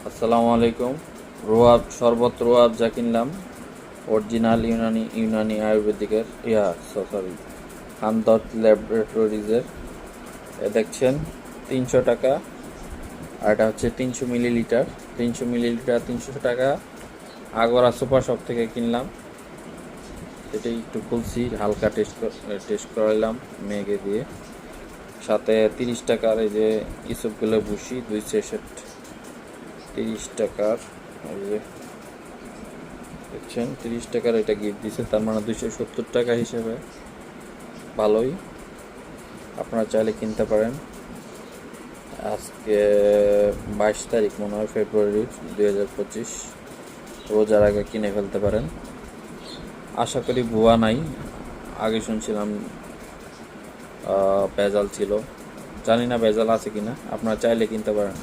আসসালামু আলাইকুম। রোয়াব শরবত রোয়াব যা কিনলাম অরিজিনাল ইউনানি আয়ুর্বেদিকের সরি হামদর্দ ল্যাবরেটরিজের। দেখছেন 300 টাকা, আর এটা হচ্ছে 300 মিলিলিটার। 300 মিলিলিটার 300 টাকা। আগরা সুপার শপ থেকে কিনলাম। এটাই একটু খুলছি, হালকা টেস্ট করাইলাম মেঘে দিয়ে। সাথে 30 টাকার এই যে ইসবগুলো ভুসি 2 সেট, 30 টাকার। এই যে দেখছেন 30 টাকার এটা গিফট দিছে, তার মানে 270 টাকা হিসেবে ভালোই। আপনারা চাইলে কিনতে পারেন। আজকে 22 তারিখ মনে হয়, ফেব্রুয়ারি 2025। রোজার আগে কিনে ফেলতে পারেন। আশা করি ভুয়া নাই। আগে শুনছিলাম ভেজাল ছিল, জানি না ভেজাল আছে কিনা। আপনারা চাইলে কিনতে পারেন।